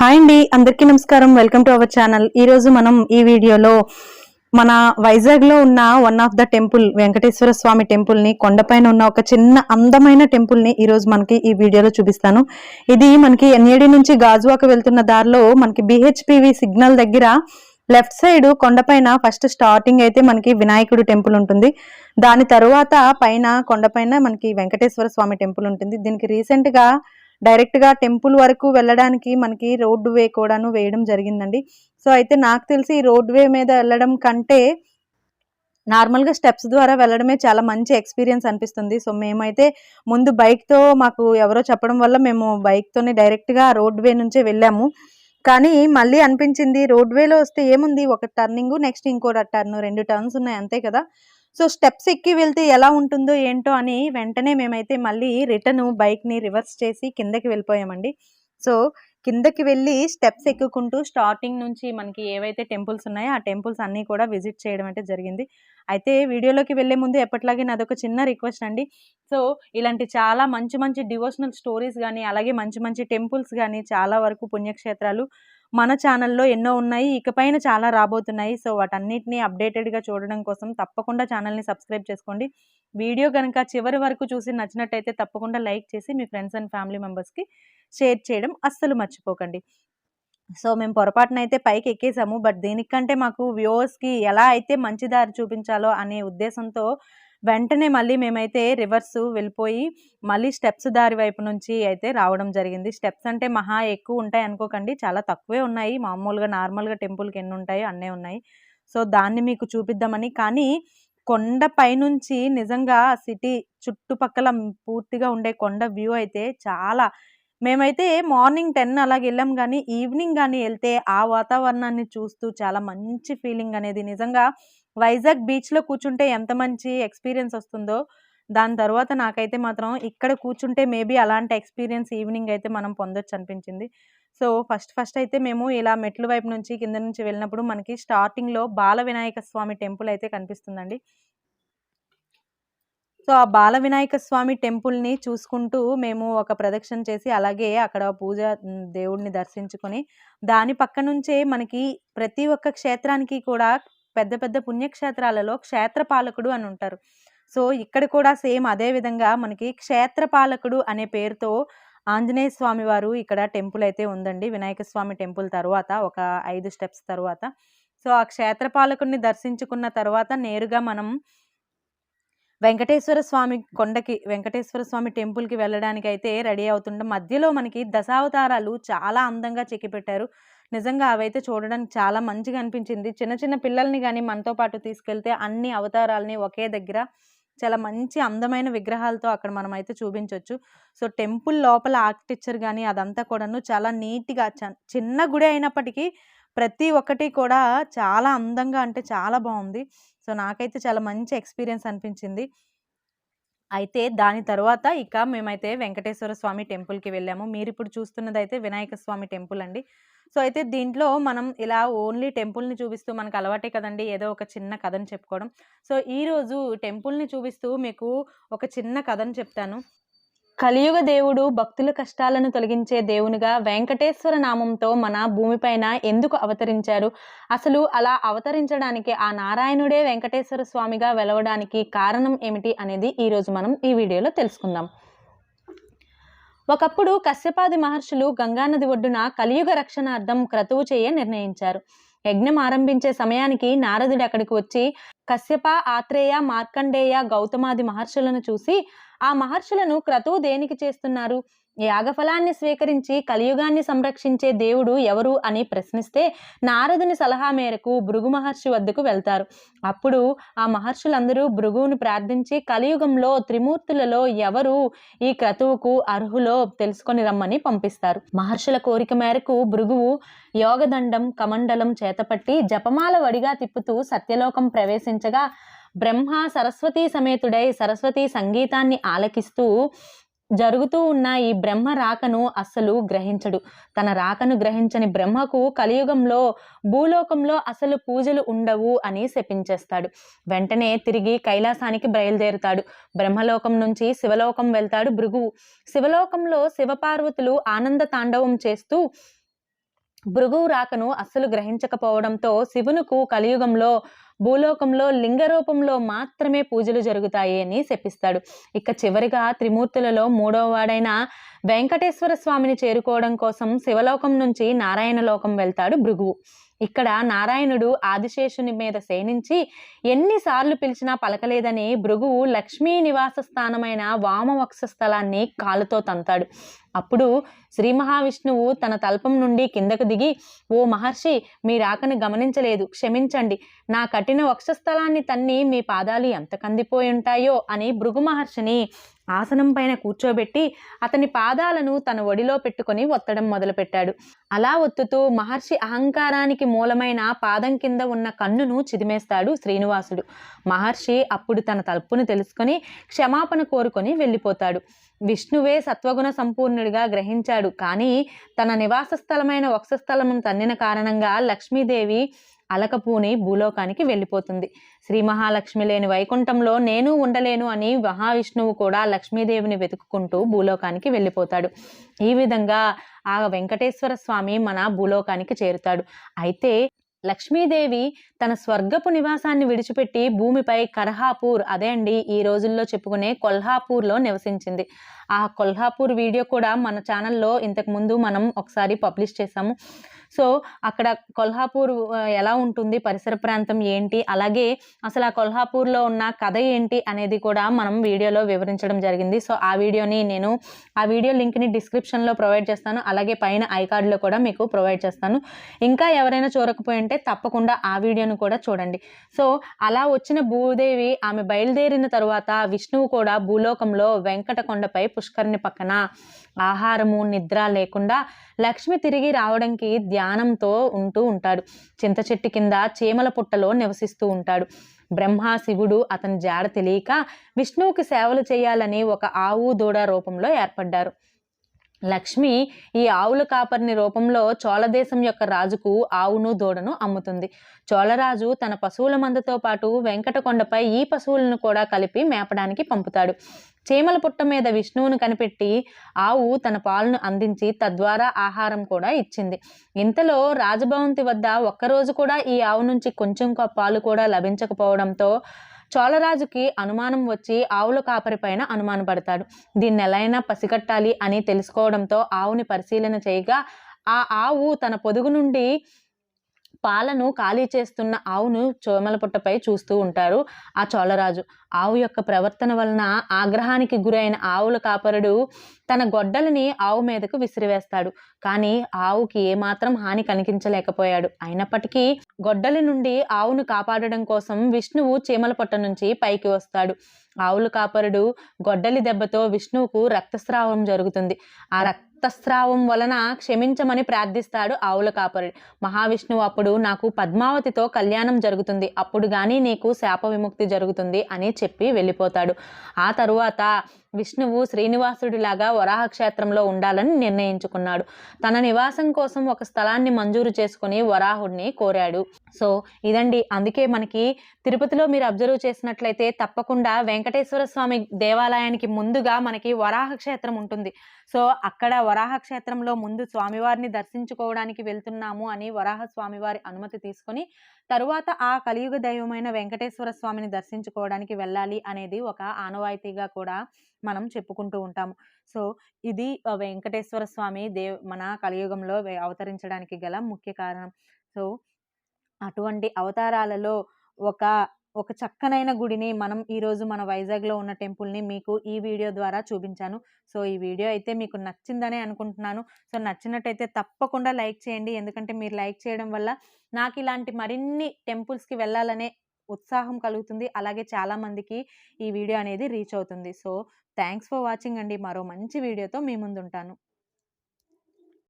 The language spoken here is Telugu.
హాయ్ అండి, అందరికీ నమస్కారం. Welcome to our channel. ఈ రోజు మనం ఈ వీడియోలో మన వైజాగ్ లో ఉన్న one of the temple Venkateswara Swamy temple ని, కొండపైన ఉన్న ఒక చిన్న అందమైన టెంపుల్ ని ఈ రోజు మనకి ఈ వీడియోలో చూపిస్తాను. ఇది మనకి ఎన్ఏడి నుంచి గాజువాక వెళ్తున్న దారిలో మనకి బిహెచ్పివి సిగ్నల్ దగ్గర లెఫ్ట్ సైడ్ కొండపైన ఫస్ట్ స్టార్టింగ్ అయితే మనకి వినాయకుడు టెంపుల్ ఉంటుంది. దాని తరువాత పైన కొండపైన మనకి వెంకటేశ్వర స్వామి టెంపుల్ ఉంటుంది. దీనికి రీసెంట్ గా డైరెక్ట్ గా టెంపుల్ వరకు వెళ్ళడానికి మనకి రోడ్డు వే కూడాను వేయడం జరిగిందండి. సో అయితే నాకు తెలిసి ఈ రోడ్ వే మీద వెళ్ళడం కంటే నార్మల్ గా స్టెప్స్ ద్వారా వెళ్ళడమే చాలా మంచి ఎక్స్పీరియన్స్ అనిపిస్తుంది. సో మేమైతే ముందు బైక్ తో మాకు ఎవరో చెప్పడం వల్ల మేము బైక్ తోనే డైరెక్ట్ గా రోడ్ వే నుంచే వెళ్ళాము. కానీ మళ్ళీ అనిపించింది రోడ్ వేలో వస్తే ఏముంది, ఒక టర్నింగ్ నెక్స్ట్ ఇంకో టర్న్, 2 టర్న్స్ ఉన్నాయి అంతే కదా. సో స్టెప్స్ ఎక్కి వెళ్తే ఎలా ఉంటుందో ఏంటో అని వెంటనే మేమైతే మళ్ళీ రిటర్న్ బైక్ ని రివర్స్ చేసి కిందకి వెళ్ళిపోయామండి. సో కిందకి వెళ్ళి స్టెప్స్ ఎక్కుకుంటూ స్టార్టింగ్ నుంచి మనకి ఏవైతే టెంపుల్స్ ఉన్నాయో ఆ టెంపుల్స్ అన్నీ కూడా విజిట్ చేయడం అయితే జరిగింది. అయితే వీడియోలోకి వెళ్ళే ముందు ఎప్పటిలాగే నాదొక చిన్న రిక్వెస్ట్ అండి. సో ఇలాంటి చాలా మంచి మంచి డివోషనల్ స్టోరీస్ కానీ, అలాగే మంచి మంచి టెంపుల్స్ కానీ, చాలా వరకు పుణ్యక్షేత్రాలు మన ఛానల్లో ఎన్నో ఉన్నాయి. ఇకపైన చాలా రాబోతున్నాయి. సో వాటన్నిటిని అప్డేటెడ్గా చూడడం కోసం తప్పకుండా ఛానల్ని సబ్స్క్రైబ్ చేసుకోండి. వీడియో కనుక చివరి వరకు చూసి నచ్చినట్టయితే తప్పకుండా లైక్ చేసి మీ ఫ్రెండ్స్ అండ్ ఫ్యామిలీ మెంబర్స్కి షేర్ చేయడం అస్సలు మర్చిపోకండి. సో మేము పొరపాటునైతే పైకి ఎక్కేసాము. బట్ దీనికంటే మాకు వ్యూవర్స్కి ఎలా అయితే మంచి దారి చూపించాలో అనే ఉద్దేశంతో వెంటనే మళ్ళీ మేమైతే రివర్స్ వెళ్ళిపోయి మళ్ళీ స్టెప్స్ దారి వైపు నుంచి అయితే రావడం జరిగింది. స్టెప్స్ అంటే మహా ఎక్కువ ఉంటాయి అనుకోకండి, చాలా తక్కువే ఉన్నాయి. మామూలుగా నార్మల్గా టెంపుల్కి ఎన్ని ఉంటాయో అన్నే ఉన్నాయి. సో దాన్ని మీకు చూపిద్దామని. కానీ కొండ పైనుంచి నిజంగా సిటీ చుట్టుపక్కల పూర్తిగా ఉండే కొండ వ్యూ అయితే చాలా, మేమైతే మార్నింగ్ 10 అలాగ వెళ్ళాం కానీ ఈవినింగ్ కానీ వెళ్తే ఆ వాతావరణాన్ని చూస్తూ చాలా మంచి ఫీలింగ్ అనేది, నిజంగా వైజాగ్ బీచ్లో కూర్చుంటే ఎంత మంచి ఎక్స్పీరియన్స్ వస్తుందో, దాని తర్వాత నాకైతే మాత్రం ఇక్కడ కూర్చుంటే మేబీ అలాంటి ఎక్స్పీరియన్స్ ఈవినింగ్ అయితే మనం పొందొచ్చు అనిపించింది. సో ఫస్ట్ అయితే మేము ఇలా మెట్ల వైపు నుంచి కింద నుంచి వెళ్ళినప్పుడు మనకి స్టార్టింగ్లో బాల వినాయక స్వామి టెంపుల్ అయితే కనిపిస్తుందండి. సో ఆ బాల వినాయక స్వామి టెంపుల్ని చూసుకుంటూ మేము ఒక ప్రదక్షిణ చేసి అలాగే అక్కడ దేవుడిని దర్శించుకొని దాని పక్క నుంచే మనకి ప్రతి ఒక్క క్షేత్రానికి కూడా పెద్ద పెద్ద పుణ్యక్షేత్రాలలో క్షేత్రపాలకుడు అని ఉంటారు. సో ఇక్కడ కూడా సేమ్ అదే విధంగా మనకి క్షేత్రపాలకుడు అనే పేరుతో ఆంజనేయ స్వామి వారు ఇక్కడ టెంపుల్ అయితే ఉందండి. వినాయక స్వామి టెంపుల్ తర్వాత ఒక 5 స్టెప్స్ తర్వాత. సో ఆ క్షేత్రపాలకుడిని దర్శించుకున్న తర్వాత నేరుగా మనం వెంకటేశ్వర స్వామి కొండకి, వెంకటేశ్వర స్వామి టెంపుల్కి వెళ్ళడానికి అయితే రెడీ అవుతుంటాం. మధ్యలో మనకి దశావతారాలు చాలా అందంగా చెక్కిపెట్టారు. నిజంగా అవైతే చూడడానికి చాలా మంచిగా అనిపించింది. చిన్న చిన్న పిల్లల్ని కానీ మనతో పాటు తీసుకెళ్తే అన్ని అవతారాలని ఒకే దగ్గర చాలా మంచి అందమైన విగ్రహాలతో అక్కడ మనం అయితే చూపించవచ్చు. సో టెంపుల్ లోపల ఆర్కిటెక్చర్ కానీ అదంతా కూడాను చాలా నీట్గా, చిన్న గుడి అయినప్పటికీ ప్రతి ఒక్కటి కూడా చాలా అందంగా, అంటే చాలా బాగుంది. సో నాకైతే చాలా మంచి ఎక్స్పీరియన్స్ అనిపించింది. అయితే దాని తర్వాత ఇక మేమైతే వెంకటేశ్వర స్వామి టెంపుల్కి వెళ్ళాము. మీరు ఇప్పుడు చూస్తున్నదైతే వినాయక స్వామి టెంపుల్ అండి. సో అయితే దీంట్లో మనం ఇలా ఓన్లీ టెంపుల్ని చూపిస్తూ, మనకు అలవాటే కదండి ఏదో ఒక చిన్న కథను చెప్పుకోవడం. సో ఈరోజు టెంపుల్ని చూపిస్తూ మీకు ఒక చిన్న కథను చెప్తాను. కలియుగ దేవుడు భక్తుల కష్టాలను తొలగించే దేవునిగా వెంకటేశ్వర నామంతో మన భూమిపైన ఎందుకు అవతరించారు, అసలు అలా అవతరించడానికి ఆ నారాయణుడే వెంకటేశ్వర స్వామిగా వెలవడానికి కారణం ఏమిటి అనేది ఈరోజు మనం ఈ వీడియోలో తెలుసుకుందాం. ఒకప్పుడు కశ్యపాది మహర్షులు గంగానది ఒడ్డున కలియుగ రక్షణార్థం క్రతువు చేయ నిర్ణయించారు. యజ్ఞం ఆరంభించే సమయానికి నారదుడు అక్కడికి వచ్చి కశ్యప, ఆత్రేయ, మార్కండేయ, గౌతమాది మహర్షులను చూసి ఆ మహర్షులను క్రతువు దేనికి చేస్తున్నారు, యాగఫలాన్ని స్వీకరించి కలియుగాన్ని సంరక్షించే దేవుడు ఎవరు అని ప్రశ్నిస్తే నారదుని సలహా మేరకు భృగు మహర్షి వద్దకు వెళ్తారు. అప్పుడు ఆ మహర్షులందరూ భృగువుని ప్రార్థించి కలియుగంలో త్రిమూర్తులలో ఎవరు ఈ క్రతువుకు అర్హులో తెలుసుకొని రమ్మని పంపిస్తారు. మహర్షుల కోరిక మేరకు భృగువు యోగదండం కమండలం చేతపట్టి జపమాల వడిగా తిప్పుతూ సత్యలోకం ప్రవేశించగా బ్రహ్మ సరస్వతీ సమేతుడై సరస్వతీ సంగీతాన్ని ఆలకిస్తూ జరుగుతూ ఉన్న ఈ బ్రహ్మ రాకను అస్సలు గ్రహించడు. తన రాకను గ్రహించని బ్రహ్మకు కలియుగంలో భూలోకంలో అసలు పూజలు ఉండవు అని శపించేస్తాడు. వెంటనే తిరిగి కైలాసానికి బయలుదేరుతాడు. బ్రహ్మలోకం నుంచి శివలోకం వెళ్తాడు భృగువు. శివలోకంలో శివపార్వతులు ఆనంద తాండవం చేస్తూ భృగువు రాకను అస్సలు గ్రహించకపోవడంతో శివునుకు కలియుగంలో భూలోకంలో లింగ రూపంలో మాత్రమే పూజలు జరుగుతాయి అని శపిస్తాడు. ఇక చివరిగా త్రిమూర్తులలో మూడవ వాడైన వెంకటేశ్వర స్వామిని చేరుకోవడం కోసం శివలోకం నుంచి నారాయణ లోకం వెళ్తాడు భృగువు. ఇక్కడ నారాయణుడు ఆదిశేషుని మీద శయనించి ఎన్నిసార్లు పిలిచినా పలకలేదని భృగువు లక్ష్మీ నివాస స్థానమైన వామవక్ష స్థలాన్ని కాలుతో తంతాడు. అప్పుడు శ్రీ మహావిష్ణువు తన తల్పం నుండి కిందకు దిగి, ఓ మహర్షి, మీ రాకను గమనించలేదు, క్షమించండి. నా కఠిన వక్షస్థలాన్ని తన్ని మీ పాదాలు ఎంత కందిపోయి ఉంటాయో అని భృగు మహర్షిని ఆసనం పైన కూర్చోబెట్టి అతని పాదాలను తన ఒడిలో పెట్టుకొని ఒత్తడం మొదలుపెట్టాడు. అలా ఒత్తుతూ మహర్షి అహంకారానికి మూలమైన పాదం కింద ఉన్న కన్నును చిదిమేస్తాడు శ్రీనివాసుడు. మహర్షి అప్పుడు తన తలుపును తెలుసుకొని క్షమాపణ కోరుకొని వెళ్ళిపోతాడు. విష్ణువే సత్వగుణ సంపూర్ణుడిగా గ్రహించాడు. కానీ తన నివాస స్థలమైన వక్షస్థలమును తన్నిన కారణంగా లక్ష్మీదేవి అలకపూని భూలోకానికి వెళ్ళిపోతుంది. శ్రీ మహాలక్ష్మి లేని వైకుంఠంలో నేను ఉండలేను అని మహావిష్ణువు కూడా లక్ష్మీదేవిని వెతుక్కుంటూ భూలోకానికి వెళ్ళిపోతాడు. ఈ విధంగా ఆ వెంకటేశ్వర స్వామి మన భూలోకానికి చేరుతాడు. అయితే లక్ష్మీదేవి తన స్వర్గపు నివాసాన్ని విడిచిపెట్టి భూమిపై కర్హాపూర్, అదే అండి ఈ రోజుల్లో చెప్పుకునే కొల్హాపూర్లో నివసించింది. ఆ కొల్హాపూర్ వీడియో కూడా మన ఛానల్లో ఇంతకు ముందు మనం ఒకసారి పబ్లిష్ చేసాము. సో అక్కడ కొల్హాపూర్ ఎలా ఉంటుంది, పరిసర ప్రాంతం ఏంటి, అలాగే అసలు ఆ కొల్హాపూర్లో ఉన్న కథ ఏంటి అనేది కూడా మనం వీడియోలో వివరించడం జరిగింది. సో ఆ వీడియో లింక్ని డిస్క్రిప్షన్లో ప్రొవైడ్ చేస్తాను, అలాగే పైన ఐకార్డ్లో కూడా మీకు ప్రొవైడ్ చేస్తాను. ఇంకా ఎవరైనా చూడకపోయి ఉంటే తప్పకుండా ఆ వీడియోను కూడా చూడండి. సో అలా వచ్చిన భూదేవి ఆమె బయలుదేరిన తరువాత విష్ణువు కూడా భూలోకంలో వెంకటకొండపై పుష్కరిణి పక్కన ఆహారము నిద్ర లేకుండా లక్ష్మి తిరిగి రావడానికి ధ్యానంతో ఉంటూ ఉంటాడు. చింత చెట్టు కింద చీమల పుట్టలో నివసిస్తూ ఉంటాడు. బ్రహ్మ శివుడు అతని జాడ తెలియక విష్ణువుకి సేవలు చేయాలని ఒక ఆవు దూడ రూపంలో ఏర్పడ్డారు. లక్ష్మి ఈ ఆవుల కాపరిని రూపంలో చోళదేశం యొక్క రాజుకు ఆవును దూడను అమ్ముతుంది. చోళరాజు తన పశువుల మందతో పాటు వెంకటకొండపై ఈ పశువులను కూడా కలిపి మేపడానికి పంపుతాడు. చీమల పుట్ట మీద విష్ణువును కనిపెట్టి ఆవు తన పాలను అందించి తద్వారా ఆహారం కూడా ఇచ్చింది. ఇంతలో రాజభవంతి వద్ద ఒక్కరోజు కూడా ఈ ఆవు నుంచి కొంచెం పాలు కూడా లభించకపోవడంతో చోళరాజుకి అనుమానం వచ్చి ఆవుల కాపరి పైన అనుమానపడతాడు. దీన్ని ఎలా అయినా పసిగట్టాలి అని తెలుసుకోవడంతో ఆవుని పరిశీలన చేయగా ఆ ఆవు తన పొదుగు నుండి పాలను ఖాళీ చేస్తున్న ఆవును చోమల పుట్టపై చూస్తూ ఉంటారు ఆ చోళరాజు. ఆవు యొక్క ప్రవర్తన వలన ఆగ్రహానికి గురైన ఆవుల కాపరుడు తన గొడ్డలిని ఆవు మీదకు విసిరివేస్తాడు. కానీ ఆవుకి ఏమాత్రం హాని కనిపించలేకపోయాడు. అయినప్పటికీ గొడ్డలి నుండి ఆవును కాపాడడం కోసం విష్ణువు చీమల పుట్ట నుంచి పైకి వస్తాడు. ఆవుల కాపరుడు గొడ్డలి దెబ్బతో విష్ణువుకు రక్తస్రావం జరుగుతుంది. ఆ రక్తస్రావం వలన క్షమించమని ప్రార్థిస్తాడు ఆవుల కాపరుడు. మహావిష్ణువు అప్పుడు నాకు పద్మావతితో కళ్యాణం జరుగుతుంది, అప్పుడు గాని నీకు శాప విముక్తి జరుగుతుంది అని చెప్పి వెళ్ళిపోతాడు. ఆ తరువాత విష్ణువు శ్రీనివాసుడిలాగా వరాహ క్షేత్రంలో ఉండాలని నిర్ణయించుకున్నాడు. తన నివాసం కోసం ఒక స్థలాన్ని మంజూరు చేసుకుని వరాహుడిని కోరాడు. సో ఇదండి, అందుకే మనకి తిరుపతిలో మీరు అబ్జర్వ్ చేసినట్లయితే తప్పకుండా వెంకటేశ్వర స్వామి దేవాలయానికి ముందుగా మనకి వరాహ క్షేత్రం ఉంటుంది. సో అక్కడ వరాహ క్షేత్రంలో ముందు స్వామివారిని దర్శించుకోవడానికి వెళ్తున్నాము అని వరాహ స్వామివారి అనుమతి తీసుకొని తరువాత ఆ కలియుగ దైవమైన వెంకటేశ్వర స్వామిని దర్శించుకోవడానికి వెళ్ళాలి అనేది ఒక ఆనవాయితీగా కూడా మనం చెప్పుకుంటూ ఉంటాము. సో ఇది వెంకటేశ్వర స్వామి మన కలియుగంలో అవతరించడానికి గల ముఖ్య కారణం. సో అటువంటి అవతారాలలో ఒక చక్కనైన గుడిని మనం ఈరోజు మన వైజాగ్లో ఉన్న టెంపుల్ని మీకు ఈ వీడియో ద్వారా చూపించాను. సో ఈ వీడియో అయితే మీకు నచ్చిందనే అనుకుంటున్నాను. సో నచ్చినట్టయితే తప్పకుండా లైక్ చేయండి. ఎందుకంటే మీరు లైక్ చేయడం వల్ల నాకు ఇలాంటి మరిన్ని టెంపుల్స్కి వెళ్ళాలనే ఉత్సాహం కలుగుతుంది. అలాగే చాలామందికి ఈ వీడియో అనేది రీచ్ అవుతుంది. సో థ్యాంక్స్ ఫర్ వాచింగ్ అండి. మరో మంచి వీడియోతో మీ ముందు ఉంటాను.